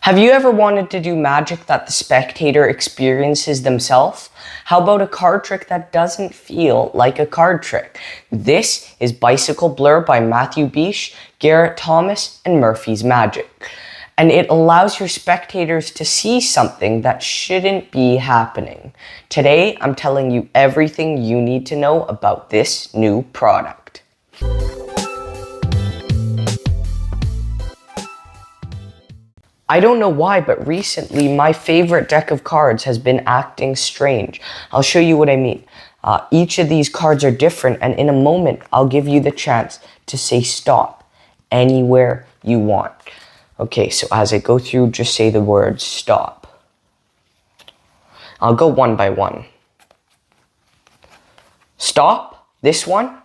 Have you ever wanted to do magic that the spectator experiences themselves? How about a card trick that doesn't feel like a card trick? This is Bicycle Blur by Mathieu Bich, Garrett Thomas, and Murphy's Magic. And it allows your spectators to see something that shouldn't be happening. Today, I'm telling you everything you need to know about this new product. I don't know why, but recently my favorite deck of cards has been acting strange. I'll show you what I mean. Each of these cards are different, and in a moment, I'll give you the chance to say stop anywhere you want. Okay, so as I go through, just say the word stop. I'll go one by one. Stop? This one?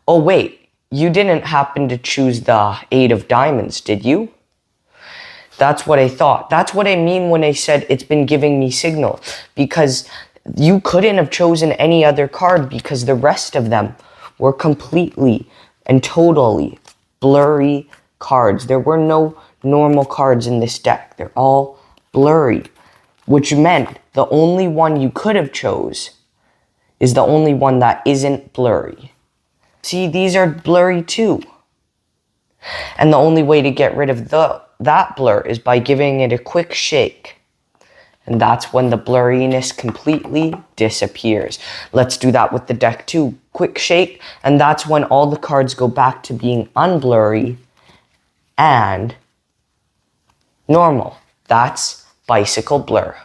Oh wait, you didn't happen to choose the 8 of diamonds, did you? That's what I thought. That's what I mean when I said it's been giving me signal. Because you couldn't have chosen any other card because the rest of them were completely and totally blurry cards. There were no normal cards in this deck. They're all blurry. Which meant the only one you could have chose is the only one that isn't blurry. See, these are blurry too. And the only way to get rid of that blur is by giving it a quick shake. And that's when the blurriness completely disappears. Let's do that with the deck too. Quick shake, and that's when all the cards go back to being unblurry and normal. That's Bicycle Blur.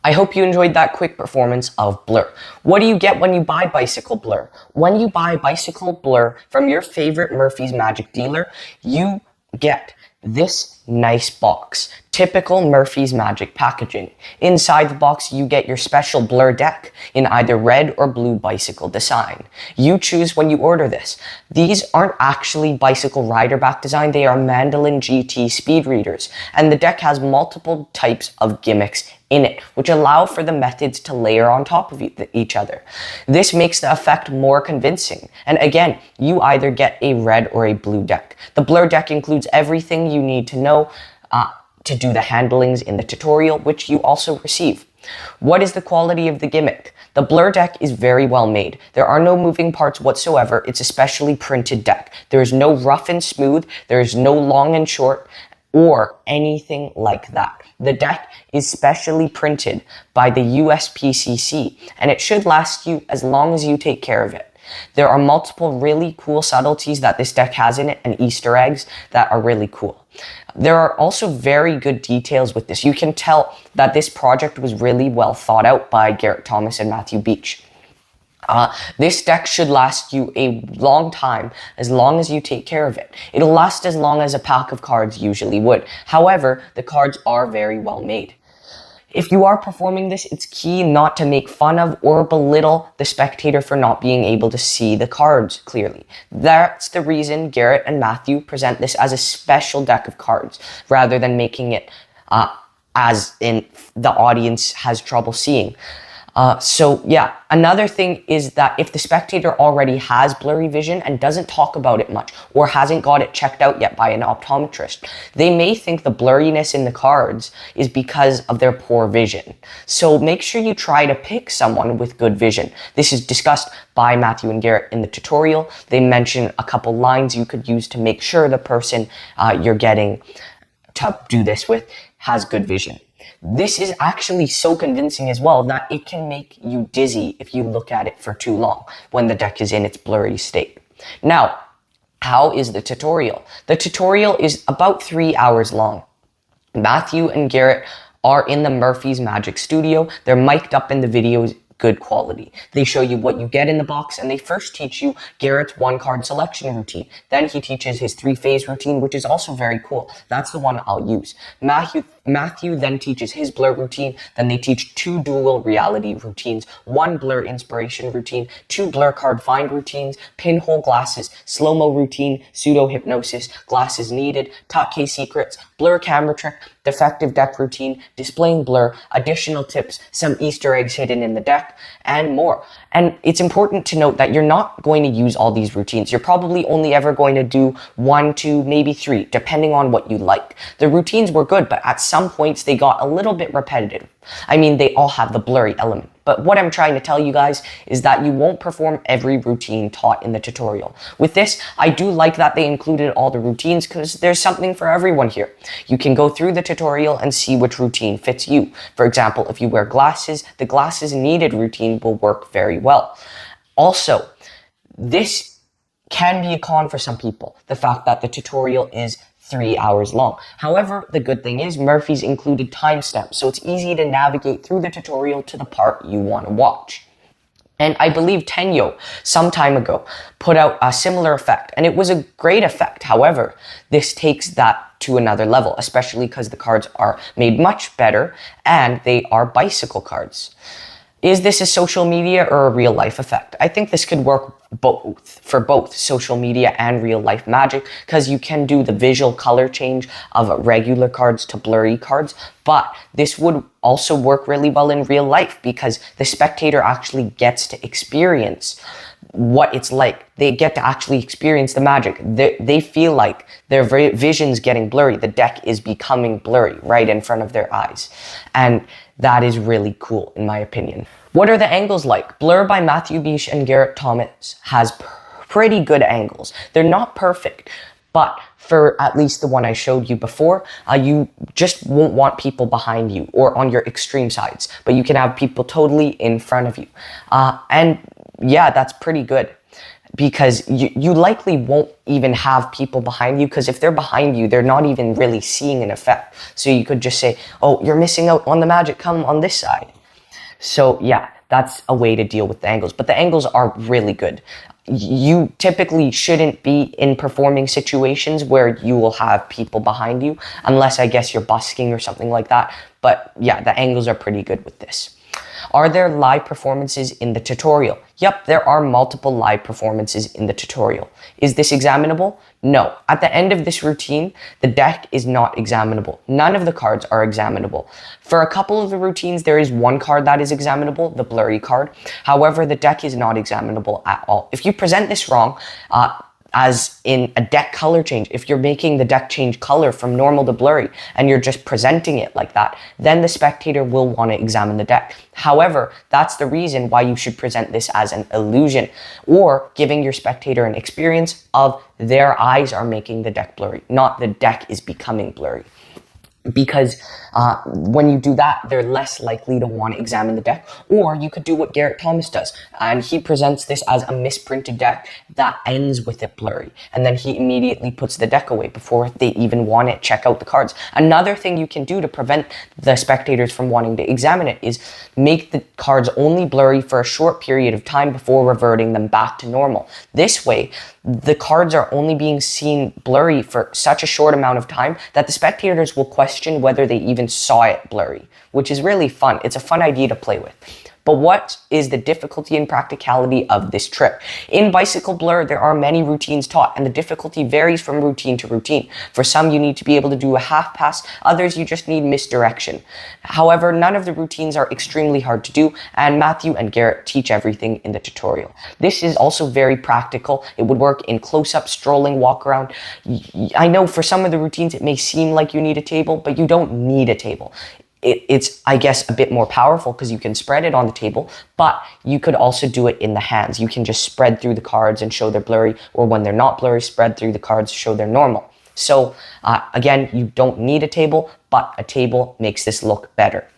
I hope you enjoyed that quick performance of Blur. What do you get when you buy Bicycle Blur? When you buy Bicycle Blur from your favorite Murphy's Magic dealer, you get this nice box. Typical Murphy's Magic packaging. Inside the box, you get your special blur deck in either red or blue bicycle design. You choose when you order this. These aren't actually bicycle rider back design, they are Mandolin GT speed readers. And the deck has multiple types of gimmicks in it, which allow for the methods to layer on top of each other. This makes the effect more convincing. And again, you either get a red or a blue deck. The blur deck includes everything you need to know to do the handlings in the tutorial, which you also receive. What is the quality of the gimmick? The blur deck is very well made. There are no moving parts whatsoever. It's a specially printed deck. There is no rough and smooth. There is no long and short or anything like that. The deck is specially printed by the USPCC, and it should last you as long as you take care of it. There are multiple really cool subtleties that this deck has in it and Easter eggs that are really cool. There are also very good details with this. You can tell that this project was really well thought out by Garrett Thomas and Mathieu Bich. This deck should last you a long time as long as you take care of it. It'll last as long as a pack of cards usually would. However, the cards are very well made. If you are performing this, it's key not to make fun of or belittle the spectator for not being able to see the cards clearly. That's the reason Garrett and Mathieu present this as a special deck of cards, rather than making it as in the audience has trouble seeing. So yeah, another thing is that if the spectator already has blurry vision and doesn't talk about it much or hasn't got it checked out yet by an optometrist, they may think the blurriness in the cards is because of their poor vision. So make sure you try to pick someone with good vision. This is discussed by Mathieu and Garrett in the tutorial. They mention a couple lines you could use to make sure the person you're getting to do this with has good vision. This is actually so convincing as well that it can make you dizzy if you look at it for too long when the deck is in its blurry state. Now, how is the tutorial? The tutorial is about 3 hours long. Mathieu and Garrett are in the Murphy's Magic studio. They're mic'd up in the videos. Good quality. They show you what you get in the box, and they first teach you Garrett's 1-card selection routine. Then he teaches his 3-phase routine, which is also very cool. That's the one I'll use. Mathieu then teaches his blur routine. Then they teach 2 dual reality routines, 1 blur inspiration routine, 2 blur card find routines, pinhole glasses, slow-mo routine, pseudo hypnosis, glasses needed, top case secrets, blur camera trick, defective deck routine, displaying blur, additional tips, some Easter eggs hidden in the deck, deck, and more. And it's important to note that you're not going to use all these routines. You're probably only ever going to do 1, 2, maybe 3, depending on what you like. The routines were good, but at some points they got a little bit repetitive. I mean, they all have the blurry element. But what I'm trying to tell you guys is that you won't perform every routine taught in the tutorial. With this, I do like that they included all the routines because there's something for everyone here. You can go through the tutorial and see which routine fits you. For example, if you wear glasses, the glasses needed routine will work very well. Also, this can be a con for some people, the fact that the tutorial is 3 hours long. However, the good thing is Murphy's included timestamps, so it's easy to navigate through the tutorial to the part you want to watch. And I believe Tenyo, some time ago, put out a similar effect, and it was a great effect. However, this takes that to another level, especially because the cards are made much better, and they are bicycle cards. Is this a social media or a real life effect? I think this could work for both social media and real life magic, because you can do the visual color change of regular cards to blurry cards, but this would also work really well in real life because the spectator actually gets to experience what it's like. They get to actually experience the magic. They feel like their vision's getting blurry. The deck is becoming blurry right in front of their eyes. And that is really cool, in my opinion. What are the angles like? Blur by Mathieu Bich and Garrett has pretty good angles. They're not perfect, but for at least the one I showed you before, you just won't want people behind you or on your extreme sides, but you can have people totally in front of you. And yeah, that's pretty good, because you likely won't even have people behind you, because if they're behind you, they're not even really seeing an effect. So you could just say, oh, you're missing out on the magic, come on this side. So yeah, that's a way to deal with the angles, but the angles are really good. You typically shouldn't be in performing situations where you will have people behind you, unless I guess you're busking or something like that. But yeah, the angles are pretty good with this. Are there live performances in the tutorial? Yep, there are multiple live performances in the tutorial. Is this examinable? No. At the end of this routine, the deck is not examinable. None of the cards are examinable. For a couple of the routines, there is one card that is examinable, the blurry card. However, the deck is not examinable at all. If you present this wrong, as in a deck color change, if you're making the deck change color from normal to blurry and you're just presenting it like that, then the spectator will want to examine the deck. However, that's the reason why you should present this as an illusion, or giving your spectator an experience of their eyes are making the deck blurry, not the deck is becoming blurry. Because when you do that, they're less likely to want to examine the deck. Or you could do what Garrett Thomas does, and he presents this as a misprinted deck that ends with it blurry, and then he immediately puts the deck away before they even want to check out the cards. Another thing you can do to prevent the spectators from wanting to examine it is make the cards only blurry for a short period of time before reverting them back to normal. This way, the cards are only being seen blurry for such a short amount of time that the spectators will question whether they even saw it blurry, which is really fun. It's a fun idea to play with. But what is the difficulty and practicality of this trick? In Bicycle Blur, there are many routines taught, and the difficulty varies from routine to routine. For some, you need to be able to do a half pass. Others, you just need misdirection. However, none of the routines are extremely hard to do, and Matthew and Garrett teach everything in the tutorial. This is also very practical. It would work in close-up, strolling, walk around. I know for some of the routines, it may seem like you need a table, but you don't need a table. It's, I guess, a bit more powerful because you can spread it on the table, but you could also do it in the hands. You can just spread through the cards and show they're blurry, or when they're not blurry, spread through the cards, show they're normal. So again, you don't need a table, but a table makes this look better.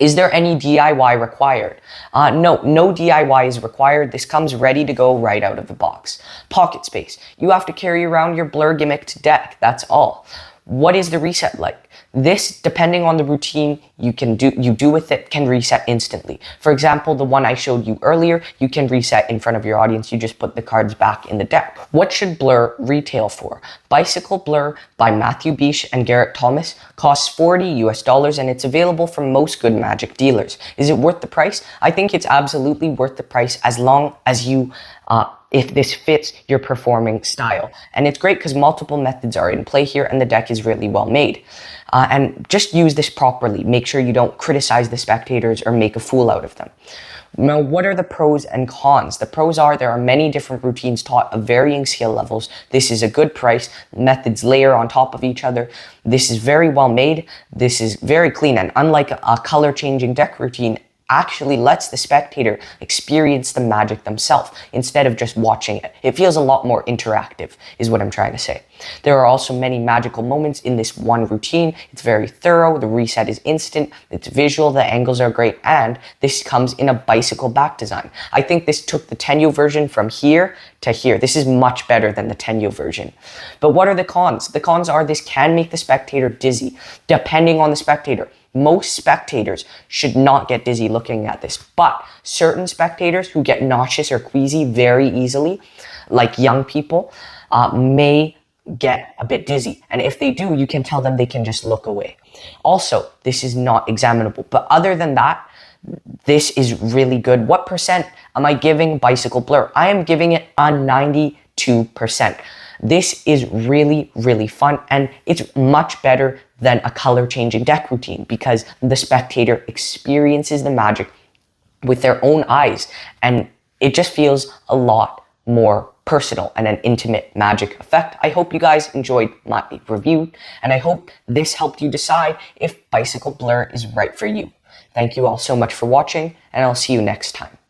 Is there any DIY required? No DIY is required. This comes ready to go right out of the box. Pocket space. You have to carry around your blur gimmicked deck, that's all. What is the reset like? This, depending on the routine you do with it, can reset instantly. For example, the one I showed you earlier, you can reset in front of your audience. You just put the cards back in the deck. What should Blur retail for? Bicycle Blur by Mathieu Bich and Garrett Thomas costs $40 and it's available from most good magic dealers. Is it worth the price? I think it's absolutely worth the price as long as you if this fits your performing style. And it's great because multiple methods are in play here and the deck is really well made. And just use this properly. Make sure you don't criticize the spectators or make a fool out of them. Now, what are the pros and cons? The pros are there are many different routines taught of varying skill levels. This is a good price. Methods layer on top of each other. This is very well made. This is very clean. And unlike a color changing deck routine, actually lets the spectator experience the magic themselves instead of just watching it. It feels a lot more interactive, is what I'm trying to say. There are also many magical moments in this one routine. It's very thorough. The reset is instant. It's visual. The angles are great. And this comes in a bicycle back design. I think this took the Tenyo version from here to here. This is much better than the Tenyo version. But what are the cons? The cons are this can make the spectator dizzy, depending on the spectator. Most spectators should not get dizzy looking at this, but certain spectators who get nauseous or queasy very easily, like young people, may get a bit dizzy. And if they do, you can tell them they can just look away. Also, this is not examinable, but other than that, this is really good. What percent am I giving Bicycle Blur? I am giving it a 92%. This is really, really fun, and it's much better than a color changing deck routine because the spectator experiences the magic with their own eyes, and it just feels a lot more personal and an intimate magic effect. I hope you guys enjoyed my review, and I hope this helped you decide if Bicycle Blur is right for you. Thank you all so much for watching, and I'll see you next time.